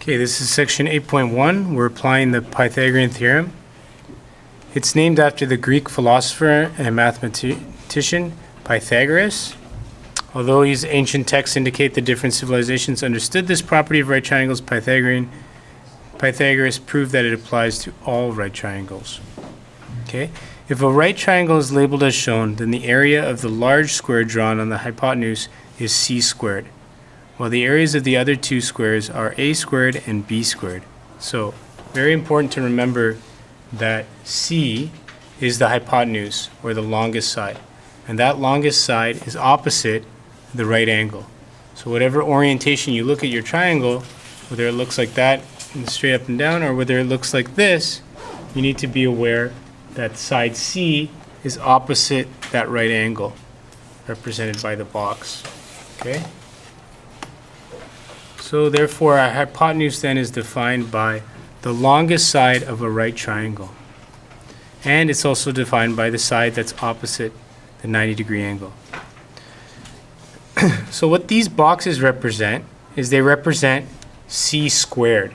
Okay, this is section 8.1. We're applying the Pythagorean Theorem. It's named after the Greek philosopher and mathematician Pythagoras. Although these ancient texts indicate that different civilizations understood this property of right triangles, Pythagoras proved that it applies to all right triangles. Okay, if a right triangle is labeled as shown, then the area of the large square drawn on the hypotenuse is c squared, while the areas of the other two squares are a squared and b squared. So, very important to remember that c is the hypotenuse, or the longest side. And that longest side is opposite the right angle. So whatever orientation you look at your triangle, whether it looks like that, straight up and down, or whether it looks like this, you need to be aware that side C is opposite that right angle, represented by the box. Okay? So therefore, our hypotenuse then is defined by the longest side of a right triangle. And it's also defined by the side that's opposite the 90-degree angle. So what these boxes represent is they represent c squared.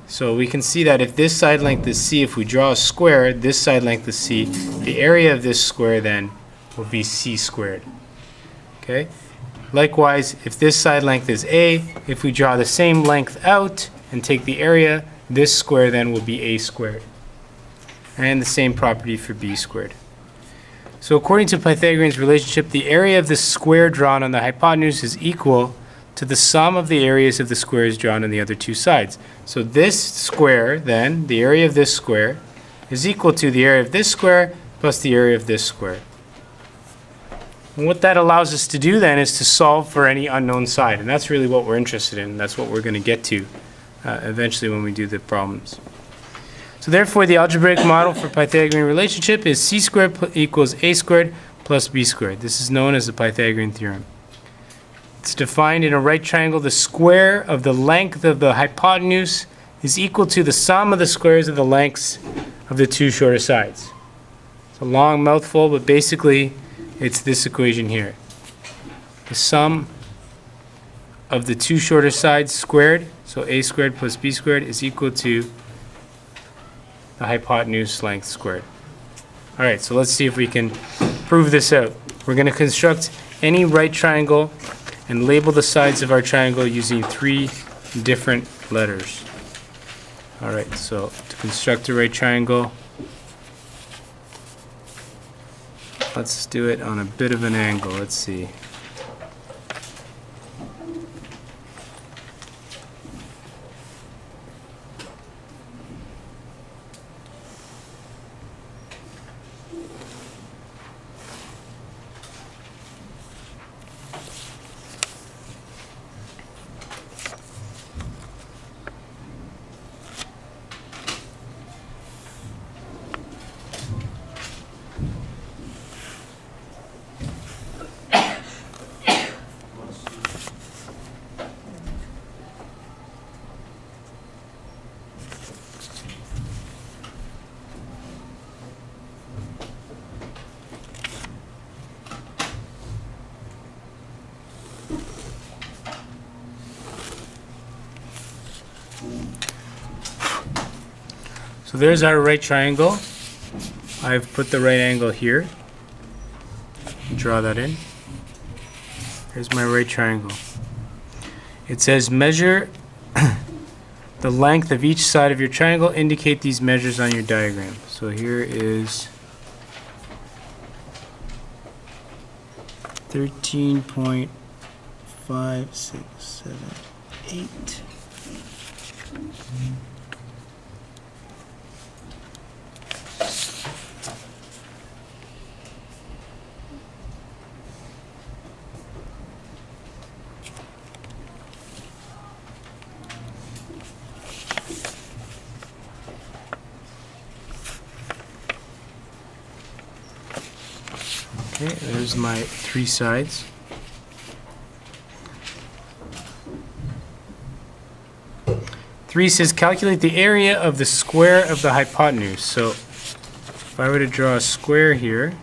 So we can see that if this side length is c, if we draw a square, this side length is c, the area of this square then will be c squared. Okay? Likewise, if this side length is a, if we draw the same length out and take the area, this square then will be a squared. And the same property for b squared. So according to Pythagorean's relationship, the area of the square drawn on the hypotenuse is equal to the sum of the areas of the squares drawn on the other two sides. So this square, then, the area of this square, is equal to the area of this square plus the area of this square. And what that allows us to do then is to solve for any unknown side. And that's really what we're interested in. That's what we're going to get to eventually when we do the problems. So therefore, the algebraic model for Pythagorean relationship is c squared equals a squared plus b squared. This is known as the Pythagorean theorem. It's defined in a right triangle. The square of the length of the hypotenuse is equal to the sum of the squares of the lengths of the two shorter sides. It's a long mouthful, but basically it's this equation here. The sum of the two shorter sides squared, so a squared plus b squared, is equal to the hypotenuse length squared. All right, so let's see if we can prove this out. We're going to construct any right triangle and label the sides of our triangle using 3 different letters. All right, so to construct a right triangle, let's do it on a bit of an angle. Let's see. So there's our right triangle. I've put the right angle here. Draw that in. Here's my right triangle. It says measure the length of each side of your triangle. Indicate these measures on your diagram. So here is 13.5678. Okay, there's my 3 sides. Three says calculate the area of the square of the hypotenuse. So if I were to draw a square here,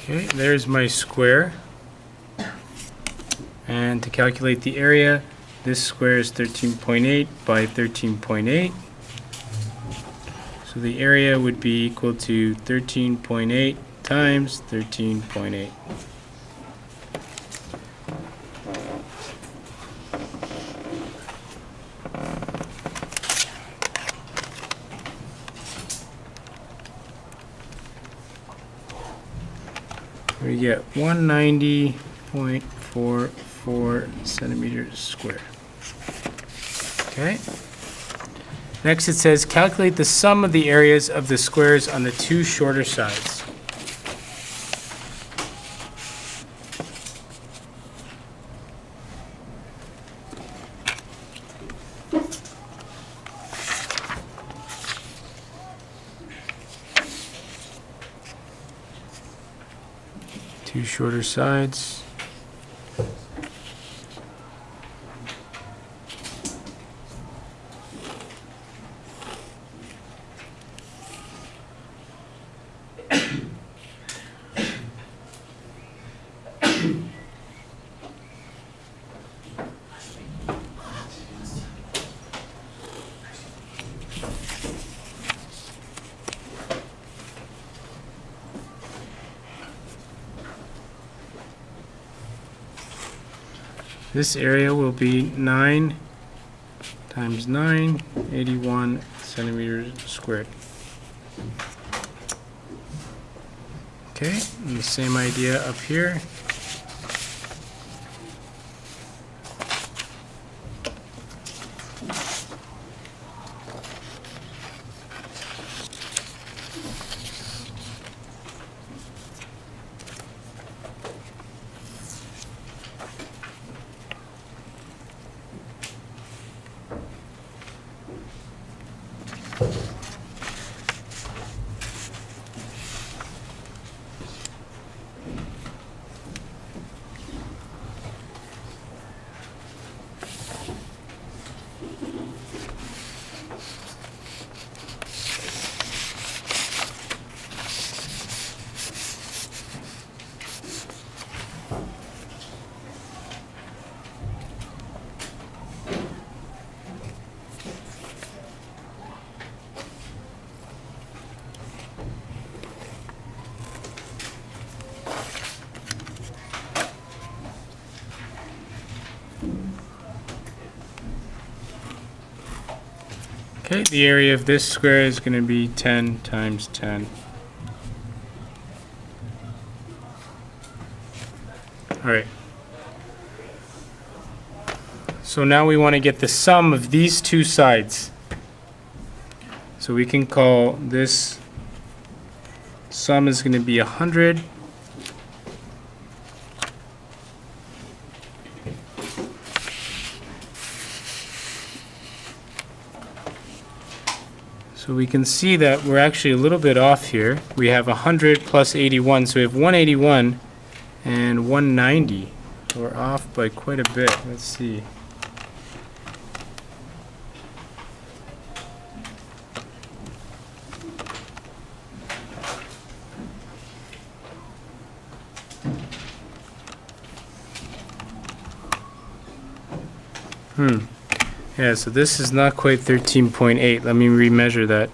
Okay, there's my square. And to calculate the area, this square is 13.8 by 13.8. So the area would be equal to 13.8 times 13.8. We get 190.44 centimeters squared. Okay. Next it says calculate the sum of the areas of the squares on the two shorter sides. Two shorter sides. This area will be 9 times 9, 81 centimeters squared. Okay, and the same idea up here. Okay, the area of this square is going to be 10 times 10. Alright. So now we want to get the sum of these two sides. So we can call this sum is going to be 100. So we can see that we're actually a little bit off here. We have 100 plus 81, so we have 181 and 190. So we're off by quite a bit. Let's see. Yeah, so this is not quite 13.8. Let me remeasure that.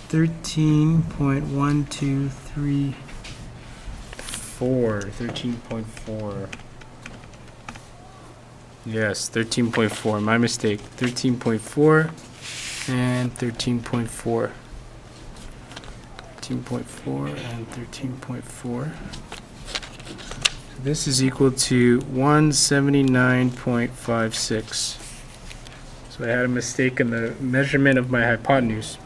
13.1234. 13.4. Yes, 13.4. My mistake. 13.4 and 13.4. 13.4 and 13.4. This is equal to 179.56. So I had a mistake in the measurement of my hypotenuse.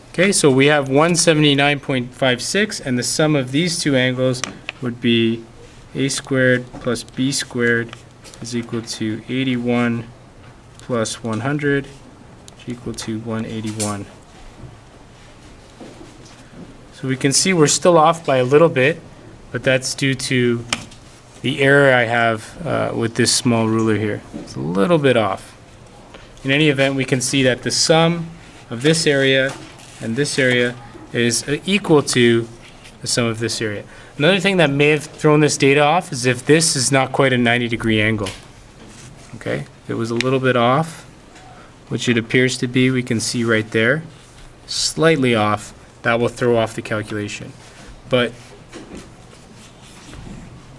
Okay, so we have 179.56, and the sum of these two angles would be a squared plus b squared is equal to 81 plus 100, which is equal to 181. So we can see we're still off by a little bit, but that's due to the error I have with this small ruler here. It's a little bit off. In any event, we can see that the sum of this area and this area is equal to the sum of this area. Another thing that may have thrown this data off is if this is not quite a 90-degree angle. Okay, if it was a little bit off, which it appears to be, we can see right there, slightly off, that will throw off the calculation. But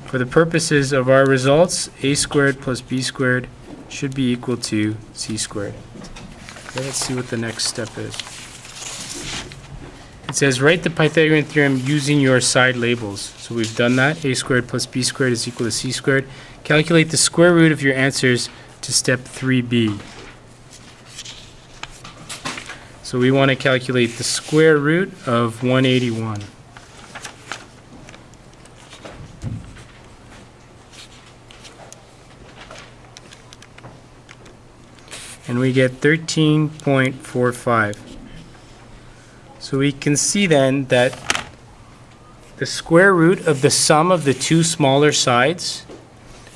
for the purposes of our results, a squared plus b squared should be equal to c squared. Okay, let's see what the next step is. It says write the Pythagorean theorem using your side labels. So we've done that. A squared plus b squared is equal to c squared. Calculate the square root of your answers to step 3b. So we want to calculate the square root of 181. And we get 13.45. So we can see then that the square root of the sum of the two smaller sides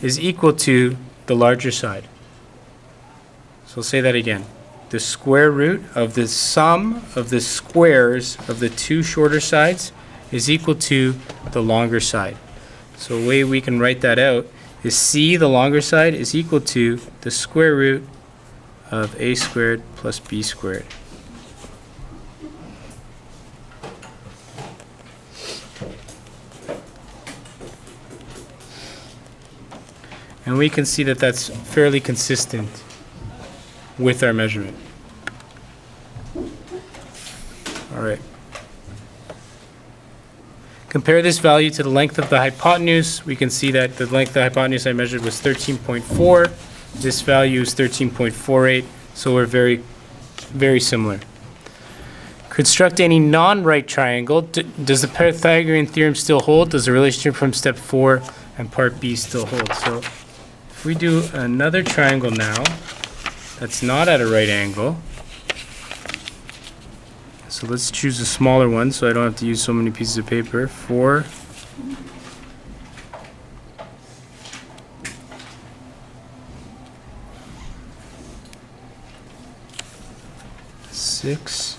is equal to the larger side. So I'll say that again. The square root of the sum of the squares of the two shorter sides is equal to the longer side. So a way we can write that out is c, the longer side, is equal to the square root of a squared plus b squared. And we can see that that's fairly consistent with our measurement. All right. Compare this value to the length of the hypotenuse. We can see that the length of the hypotenuse I measured was 13.4. This value is 13.48, so we're very, very similar. Construct any non-right triangle. Does the Pythagorean theorem still hold? Does the relationship from step 4 and part B still hold? So if we do another triangle now, that's not at a right angle. So let's choose a smaller one so I don't have to use so many pieces of paper. 4, 6,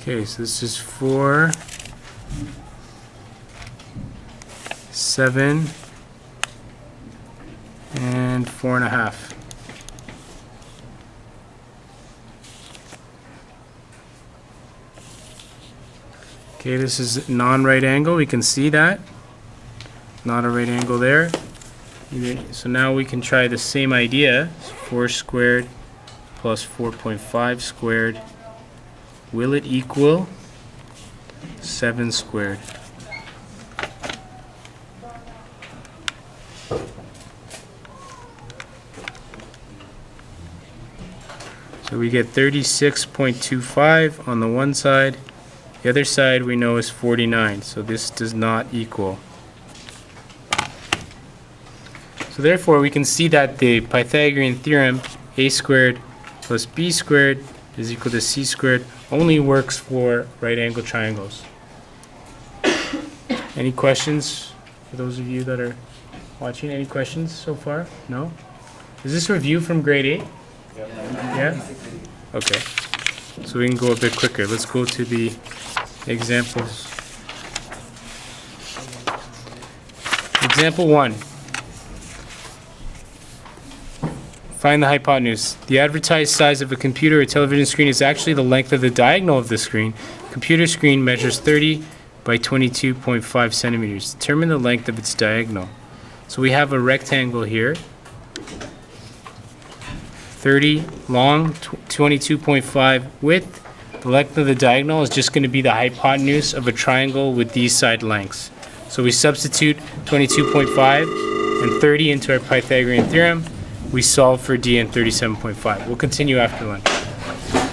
'kay, so this is 4, 7, and 4.5. Okay, this is non-right angle. We can see that. Not a right angle there. So now we can try the same idea. So 4 squared plus 4.5 squared. Will it equal 7 squared? So we get 36.25 on the one side. The other side we know is 49, so this does not equal. So therefore we can see that the Pythagorean theorem, a squared plus b squared is equal to c squared, only works for right angle triangles. Any questions for those of you that are watching? Any questions so far? No? Is this review from grade 8? Yeah? Okay. So we can go a bit quicker. Let's go to the examples. Example 1. Find the hypotenuse. The advertised size of a computer or television screen is actually the length of the diagonal of the screen. Computer screen measures 30 by 22.5 centimeters. Determine the length of its diagonal. So we have a rectangle here. 30 long, 22.5 width. The length of the diagonal is just going to be the hypotenuse of a triangle with these side lengths. So we substitute 22.5 and 30 into our Pythagorean theorem. We solve for D and 37.5. We'll continue after lunch.